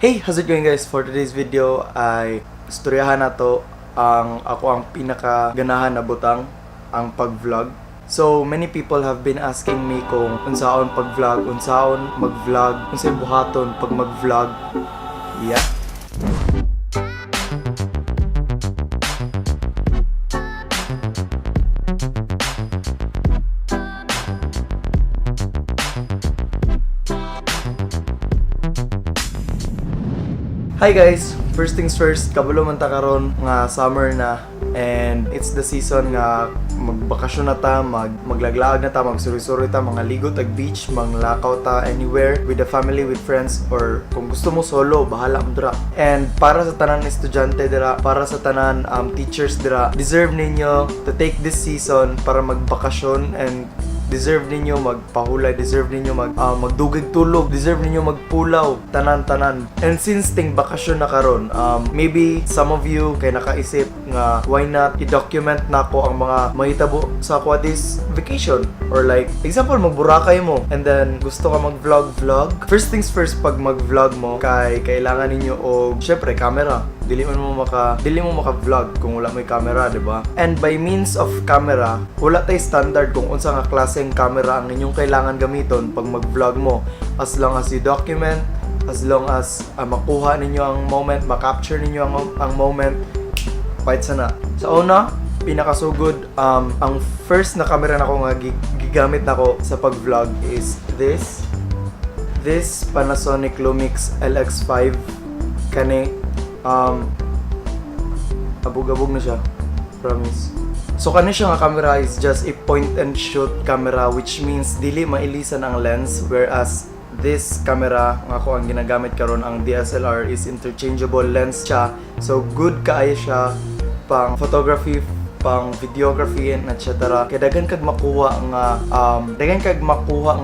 Hey, how's it going guys? For today's video ay istoryahan na to ang pinakaganahan na butang ang pag-vlog. So many people have been asking me kung unsaon pag-vlog, unsaon mag-vlog, unsay buhaton pag mag-vlog. Yeah. Hi guys! First things first, kabalo man ta karon nga summer na and it's the season nga magbakasyon na ta, maglaglaag na ta, magsuri-suri ta, mga ligo tag beach, manglakaw ta anywhere with the family, with friends, or kung gusto mo solo, bahala mo dira. And para sa tanan estudyante dira, para sa tanan teachers dira, deserve ninyo to take this season para magbakasyon and deserve ninyo magpahulay, deserve ninyo magdugig tulog, deserve ninyo magpulaw, tanan-tanan. And since ting bakasyon na karon, maybe some of you kay nakaisip nga why not i-document nako ang mga mahitabo sa ako this vacation, or like example mag-Boracay mo and then gusto ka mag-vlog. First things first, pag mag-vlog mo kailangan ninyo og syempre camera. Dili mo maka-vlog kung wala may camera, di ba? And by means of camera, wala tay standard kung unsa nga klaseng camera ang inyong kailangan gamiton pag mag-vlog mo. As long as you document, as long as makuha ninyo ang moment, makapture ninyo ang moment, fight sana. Sa una, pinakasugod, ang first na camera nako nga gigamit nako sa pag-vlog is this Panasonic Lumix LX5 kani. Abog-abog na siya, promise. So kani siya nga camera is just a point and shoot camera, which means dili mailisan ang lens, whereas this camera nga ako ang ginagamit karon, ang DSLR, is interchangeable lens siya. So good kaayo siya pang photography, pang videography, and etc. Kaya daghan kag makuha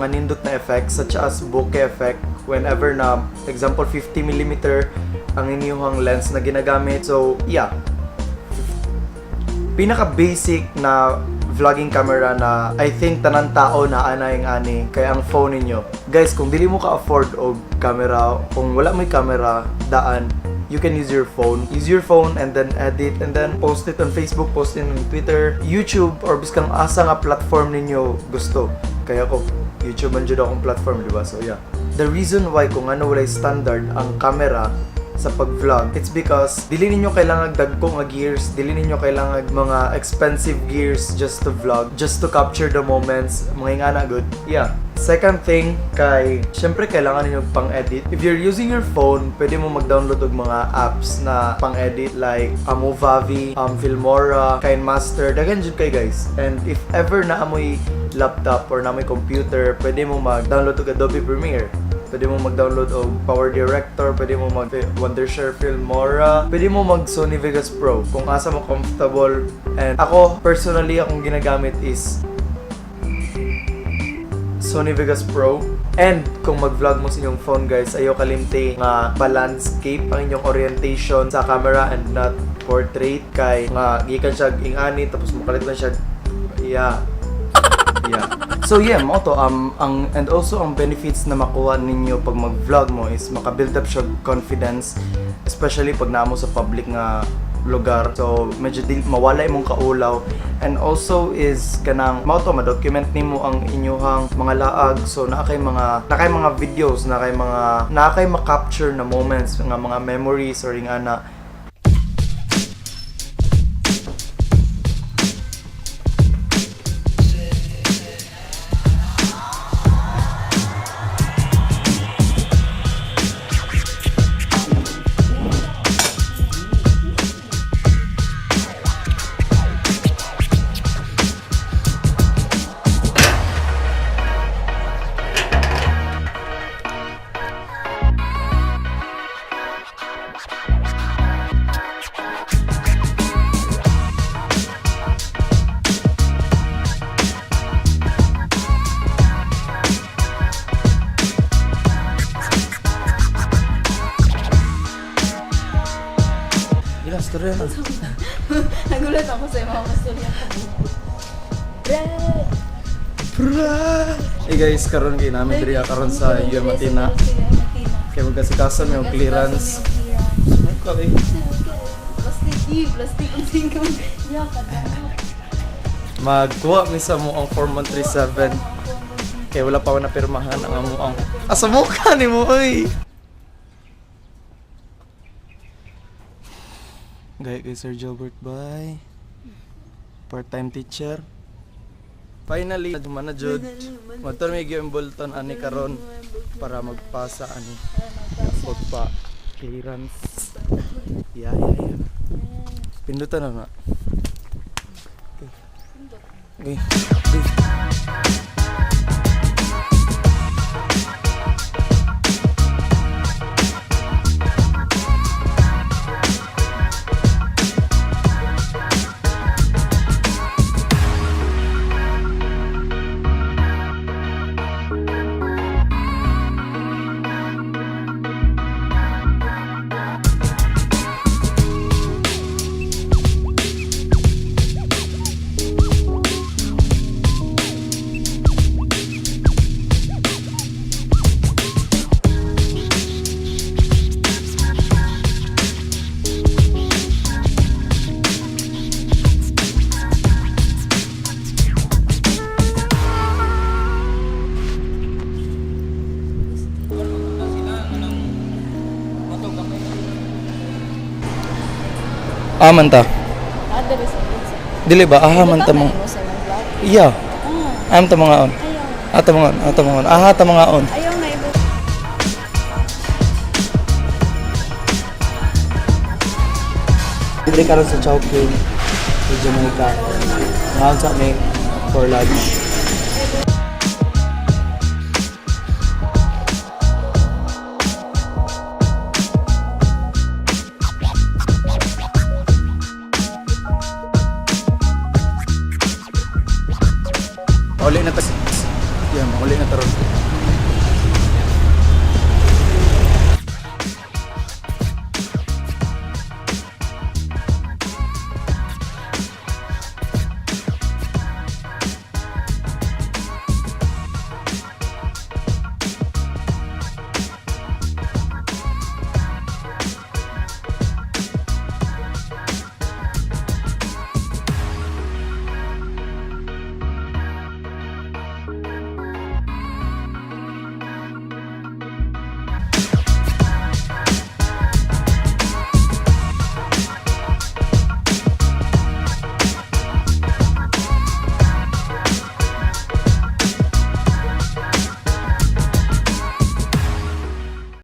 nga nindot na effects, such as bokeh effect whenever na example 50mm ang inyong lens na ginagamit. So yeah, pinaka basic na vlogging camera na I think tanan tao na ani kaya ang phone ninyo. Guys, kung dili mo ka afford og camera, kung wala may camera daan, you can use your phone and then edit and then post it on Facebook, post it on Twitter, YouTube, or biskang asa nga platform ninyo gusto. Kaya ko YouTube man jud akong platform, di ba? So yeah, the reason why kung ano walay standard ang camera sa pag-vlog, it's because dili ninyo kailangan dagko nga gears, dili ninyo kailangan mga expensive gears just to vlog, just to capture the moments, mga ingana good. Yeah. Second thing, syempre kailangan ninyo pang-edit. If you're using your phone, pwede mo mag-download og mga apps na pang-edit like Movavi, Filmora, KineMaster, daghan jud kay guys. And if ever na amoy laptop or na may computer, pwede mo mag-download og Adobe Premiere. Pwede mo mag-download og Power Director, pwede mo mag-Wondershare Filmora, pwede mo mag Sony Vegas Pro kung asa mo comfortable. And ako, personally, akong ginagamit is Sony Vegas Pro. And kung mag-vlog mo sa inyong phone guys, ayaw kalimti nga pa-landscape ang inyong orientation sa camera and not portrait, kay nga gikan siya ingani tapos makalit lang siya. Yeah. So yeah, mo to and also ang benefits na makuha ninyo pag mag-vlog mo is maka-build up siya confidence, especially pag naamo sa public nga lugar. So medyo mawala imong kaulaw, and also is kanang mo to ma-document nimo ang inyong mga laag. So na kay mga videos, na kay ma-capture na moments, mga memories or ingana. Storya na. Nagulat ako sa mga storya. Hey guys, karon kay namin diri karon sa Matina. Kaya magkasikasan may clearance. Okay. Plastic ang singaw. Yakan na. Magkuha mi sa mo ang Form 137. Kaya wala pa ako napirmahan ang amo ang... Asa mo ka ni mo, oy! Gaya kay Sir Gilbert, bye. Part-time teacher. Finally, man na jud. Motor may gyud Bolton ani karon para magpasa ani. Pagpa clearance. Yeah. Pindutan na na. Okay. Aman ta. Dali sa bulsa. Dili ba? Man ta mong. Mo sa mga vlog. Iya. Am ta mga on. Ayaw. Ata mga on. Ta mga on. Ayaw na ibo. Dili karon sa Chowking. Sa Jamaica. Ngayon sa may for lunch. Uli na ta. Yan, uli na taron.